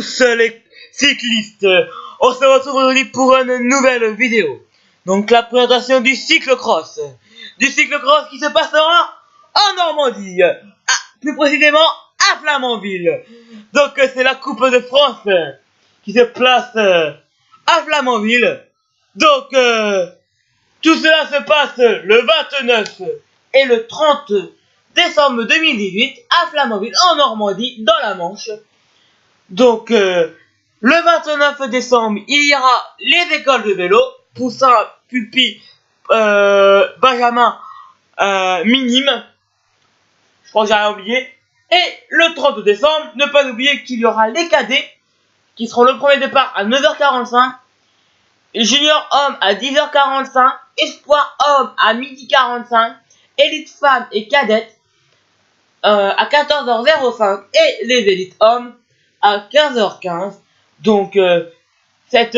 tous les cyclistes, on se retrouve aujourd'hui pour une nouvelle vidéo. Donc la présentation du cyclocross. Du cyclocross qui se passera en Normandie, plus précisément à Flamanville. Donc c'est la Coupe de France qui se place à Flamanville. Donc tout cela se passe le 29 et le 30 décembre 2018 à Flamanville en Normandie dans la Manche. Donc le 29 décembre il y aura les écoles de vélo, Poussin, Pupille, Benjamin, Minime, je crois que j'ai rien oublié. Et le 30 décembre, ne pas oublier qu'il y aura les cadets qui seront le premier départ à 9h45, Junior homme à 10h45, Espoir homme à 12h45, Élite femme et cadette à 14h05 et les élites hommes à 15h15. Donc cette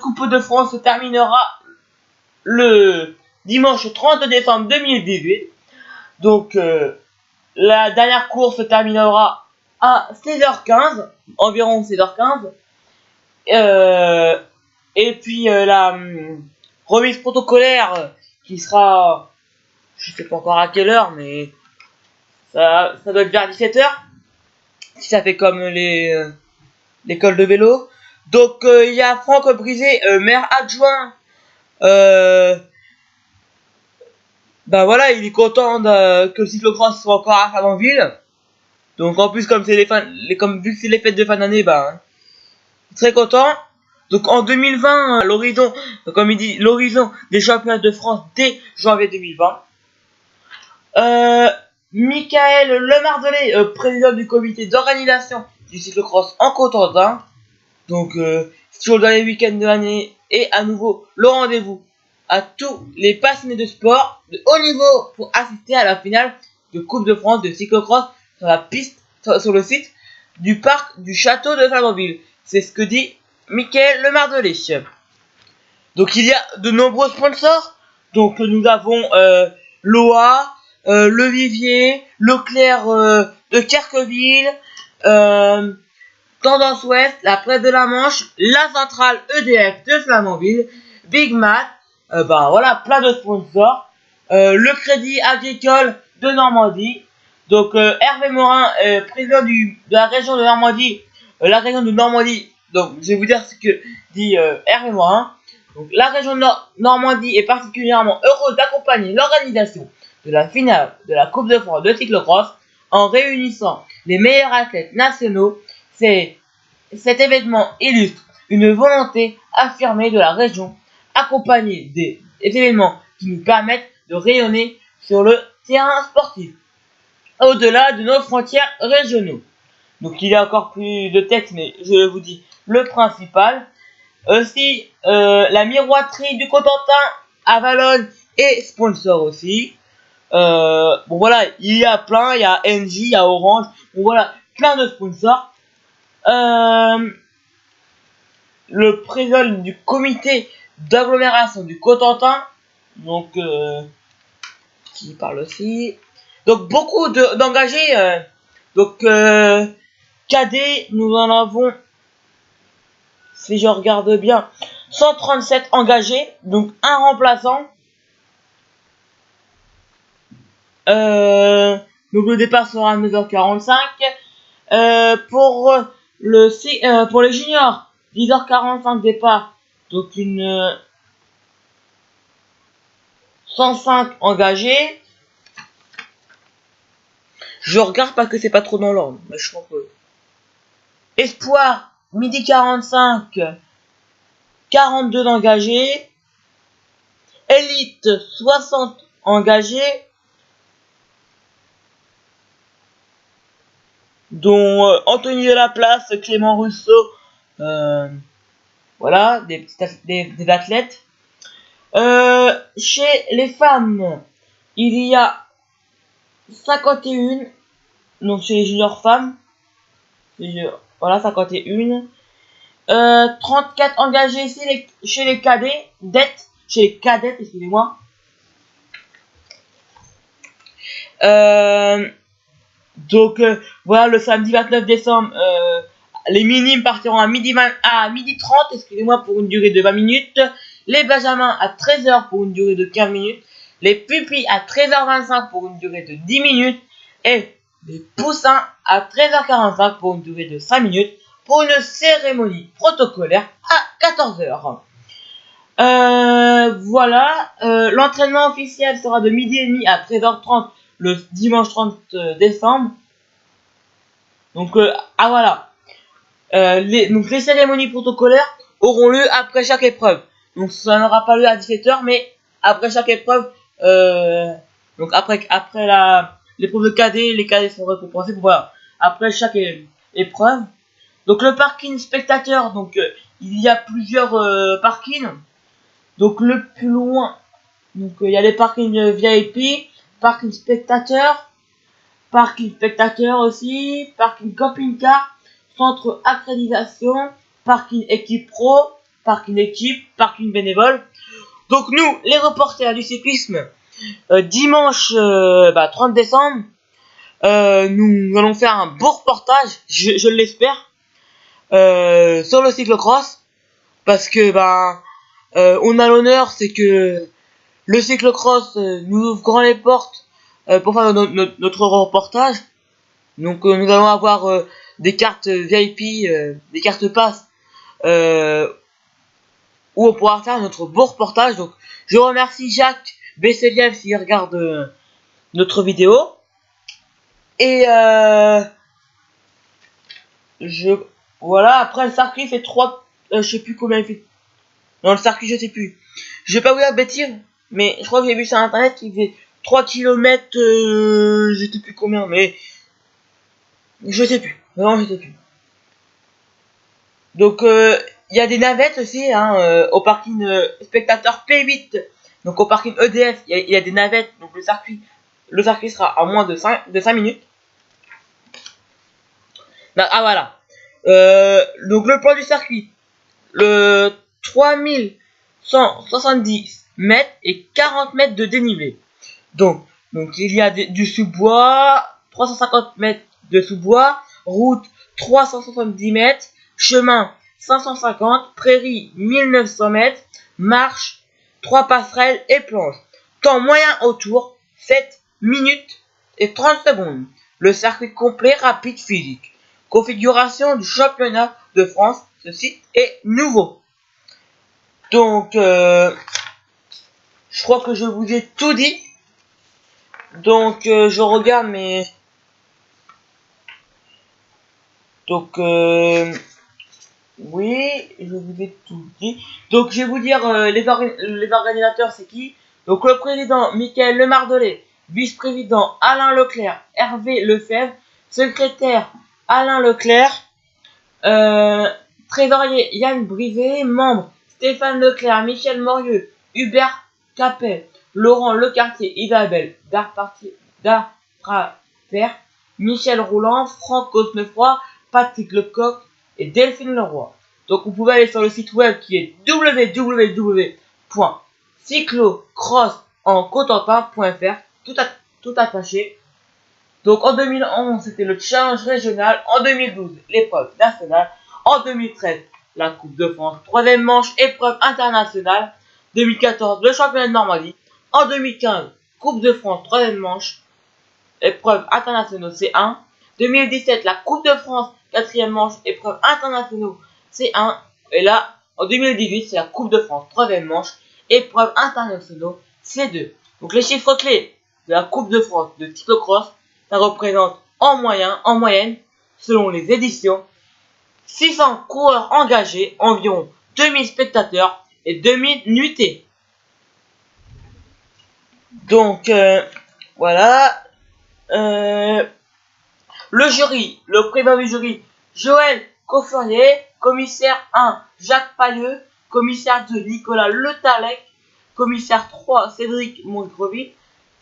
Coupe de France se terminera le dimanche 30 décembre 2018. Donc la dernière course se terminera à 16h15, environ 16h15. Et puis la remise protocolaire qui sera, je sais pas encore à quelle heure, mais ça doit être vers 17h, si ça fait comme l'école de vélo. Donc il y a Franck Brisé, maire adjoint. Ben voilà, il est content que le cyclocross soit encore à Flamanville. Donc en plus comme c'est vu que c'est les fêtes de fin d'année, ben très content. Donc en 2020, l'horizon, comme il dit, l'horizon des championnats de France dès janvier 2020. Michael Lemardelet, président du comité d'organisation du cyclocross en Cotentin. Donc c'est toujours le dernier week-end de l'année et à nouveau le rendez-vous à tous les passionnés de sport de haut niveau pour assister à la finale de Coupe de France de cyclocross sur la piste, sur le site du parc du château de Flamanville. C'est ce que dit Michael Lemardelet. Donc il y a de nombreux sponsors. Donc nous avons Loa, Le Vivier, Leclerc de Kerqueville, Tendance Ouest, la Presse de la Manche, la Centrale EDF de Flamanville, Big Mat, ben voilà, plein de sponsors. Le Crédit Agricole de Normandie. Donc Hervé Morin, président de la région de Normandie, la région de Normandie. Donc je vais vous dire ce que dit Hervé Morin. Donc la région de Normandie est particulièrement heureuse d'accompagner l'organisation de la finale de la Coupe de France de cyclocross en réunissant les meilleurs athlètes nationaux. Cet événement illustre une volonté affirmée de la région, accompagnée des événements qui nous permettent de rayonner sur le terrain sportif, au-delà de nos frontières régionaux. Donc il y a encore plus de texte, mais je vous dis le principal. Aussi, la miroiterie du Cotentin à Valognes est sponsor aussi. Bon voilà, il y a plein, il y a NJ, il y a Orange, bon voilà, plein de sponsors. Le président du comité d'agglomération du Cotentin, donc qui parle aussi. Donc beaucoup d'engagés. Donc cadet, nous en avons, si je regarde bien, 137 engagés, donc un remplaçant. Donc le départ sera à 9h45. Pour les juniors, 10h45 départ, donc 105 engagés. Je regarde parce que c'est pas trop dans l'ordre, mais je crois que Espoir, midi 45, 42 engagés. Élite, 60 engagés, dont Anthony Delaplace, Clément Rousseau, voilà, des athlètes. Chez les femmes, il y a 51, donc chez les juniors femmes, voilà, 51. 34 engagés chez les cadets, excusez-moi. Donc voilà, le samedi 29 décembre, les minimes partiront à midi 30, excusez-moi, pour une durée de 20 minutes. Les benjamins à 13h pour une durée de 15 minutes. Les pupilles à 13h25 pour une durée de 10 minutes. Et les poussins à 13h45 pour une durée de 5 minutes. Pour une cérémonie protocolaire à 14h. Voilà, l'entraînement officiel sera de midi et demi à 13h30 le dimanche 30 décembre. Donc, voilà. Donc les cérémonies protocolaires auront lieu après chaque épreuve. Donc ça n'aura pas lieu à 17h, mais après chaque épreuve, donc après l'épreuve de cadet, les cadets sont récompensés. Voilà, après chaque épreuve. Donc le parking spectateur, donc il y a plusieurs parkings. Donc le plus loin, donc il y a les parkings VIP, parking spectateur aussi, parking camping-car, centre accréditation, parking équipe pro, parking équipe, parking bénévole. Donc nous, les reporters du cyclisme, dimanche 30 décembre, nous allons faire un beau reportage, je l'espère, sur le cyclocross, parce que on a l'honneur, c'est que le cyclocross nous ouvre grand les portes pour faire notre reportage. Donc nous allons avoir des cartes VIP, des cartes pass, où on pourra faire notre beau reportage. Donc je remercie Jacques Besseliev s'il regarde notre vidéo. Et voilà, après le circuit fait 3, je sais plus combien il fait. Non, le circuit je sais plus. Je vais pas vous dire de bêtises, mais je crois que j'ai vu sur internet qu'il fait 3 km, je sais plus combien, mais je sais plus. Non, je sais plus. Donc il y a des navettes aussi au parking spectateur P8. Donc au parking EDF, il y a des navettes. Donc le circuit sera à moins de 5 minutes. Voilà. Donc le plan du circuit, le 3170 mètres et 40 mètres de dénivelé. Donc il y a du sous-bois, 350 mètres de sous-bois, route 370 mètres, chemin 550, prairie 1900 mètres, marche, 3 passerelles et planches. Temps moyen autour, 7 minutes et 30 secondes. Le circuit complet rapide physique. Configuration du championnat de France, ceci est nouveau. Donc, je crois que je vous ai tout dit. Donc, je regarde mes... Donc, oui, je vous ai tout dit. Donc, je vais vous dire les organisateurs, c'est qui. Donc, le président, Michael Lemardelet. Vice-président, Alain Leclerc. Hervé Lefebvre. Secrétaire, Alain Leclerc. Trésorier, Yann Brivet. Membre, Stéphane Leclerc, Michel Morieux, Hubert Capet, Laurent Lecartier, Isabelle Dartrafer, Michel Rouland, Franck Cosnefroy, Patrick Lecoq et Delphine Leroy. Donc vous pouvez aller sur le site web qui est www.cyclocrossencotentin.fr, tout attaché. Donc en 2011 c'était le challenge régional, en 2012 l'épreuve nationale, en 2013 la Coupe de France, troisième manche, épreuve internationale, 2014 le championnat de Normandie, en 2015 Coupe de France, troisième manche, épreuve internationale C1, 2017 la Coupe de France, quatrième manche, épreuve internationale C1, et là en 2018 c'est la Coupe de France, troisième manche, épreuve internationale C2. Donc les chiffres clés de la Coupe de France de cyclocross, ça représente en moyenne, selon les éditions, 600 coureurs engagés, environ 2000 spectateurs et 2000 nuitées. Donc, voilà. Le jury, le président du jury, Joël Coffurier, commissaire 1, Jacques Pailleux, commissaire 2, Nicolas Le Talec, commissaire 3, Cédric Montgrevy,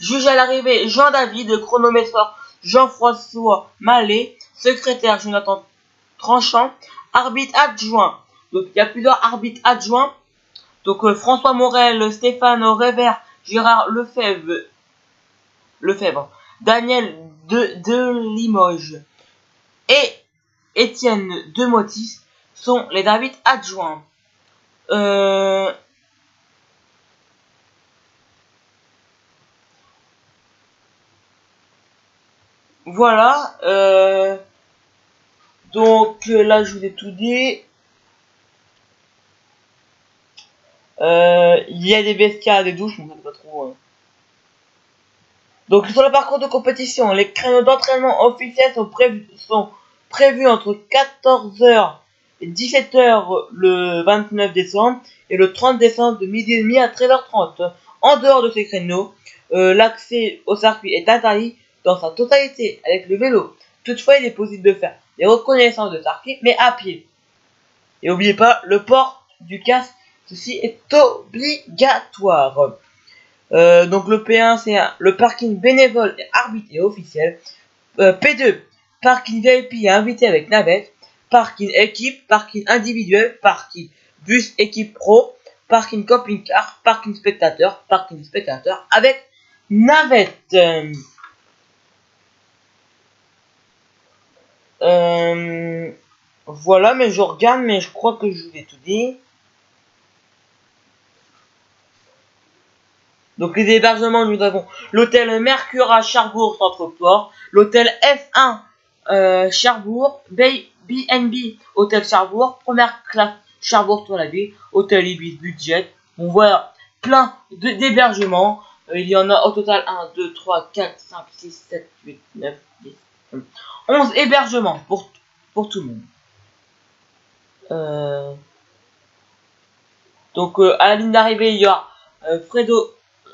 juge à l'arrivée, Jean-David, chronométreur, Jean-François Mallet, secrétaire, Jonathan Tranchant, arbitre adjoint. Donc il y a plusieurs arbitres adjoints. Donc François Morel, Stéphane Révert, Gérard Lefebvre, Daniel de Limoges et Étienne de Motis sont les arbitres adjoints. Voilà. Donc là, je vous ai tout dit. Il y a des vestiaires, des douches, on ne sait pas trop. Donc sur le parcours de compétition, les créneaux d'entraînement officiels sont prévus entre 14h et 17h le 29 décembre et le 30 décembre de midi et demi à 13h30. En dehors de ces créneaux, l'accès au circuit est interdit dans sa totalité avec le vélo. Toutefois, il est possible de faire des reconnaissances de circuit, mais à pied. Et n'oubliez pas, le port du casque, ceci est obligatoire. Donc le P1 c'est le parking bénévole et arbitre et officiel. P2, parking VIP et invité avec navette. Parking équipe, parking individuel, parking bus équipe pro, parking camping-car, parking spectateur avec navette. Voilà, mais je regarde, mais je crois que je vous ai tout dit. Donc les hébergements, nous avons l'hôtel Mercure à Cherbourg Centre-Port, l'hôtel F1 Cherbourg, BNB Hôtel Cherbourg, première classe Cherbourg sur la ville, hôtel Ibis Budget. On voit plein d'hébergements. Il y en a au total 1, 2, 3, 4, 5, 6, 7, 8, 9, 10, 11 hébergements pour tout le monde. Donc à la ligne d'arrivée, il y a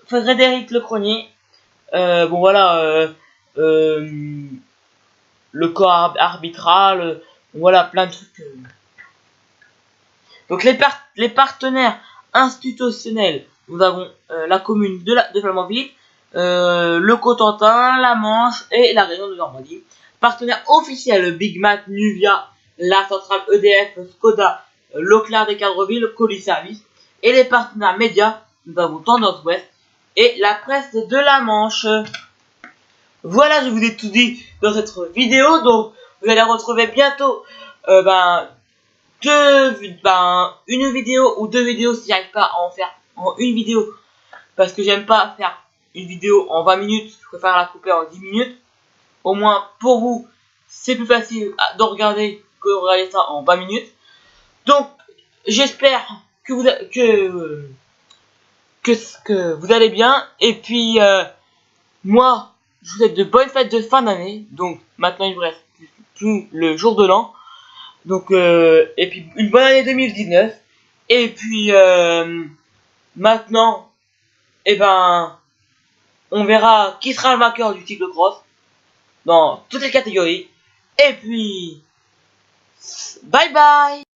Frédéric Lecronier. Bon voilà, le corps arbitral, voilà plein de trucs. Donc les partenaires institutionnels, nous avons la commune de Flamanville, le Cotentin, la Manche et la région de Normandie. Partenaires officiels, Big Mac, Nuvia, la centrale EDF, Skoda, Leclerc des Cadreville, Colis Service. Et les partenaires médias, nous avons Tendance Ouest et la presse de la Manche. Voilà, je vous ai tout dit dans cette vidéo, donc vous allez retrouver bientôt une vidéo ou deux vidéos si j'arrive pas à en faire en une vidéo, parce que j'aime pas faire une vidéo en 20 minutes, je préfère la couper en 10 minutes. Au moins pour vous, c'est plus facile de regarder que de regarder ça en 20 minutes. Donc j'espère que vous allez bien, et puis moi je vous souhaite de bonnes fêtes de fin d'année. Donc maintenant il vous reste plus le jour de l'an, donc et puis une bonne année 2019, et puis maintenant on verra qui sera le vainqueur du cyclocross dans toutes les catégories, et puis bye bye.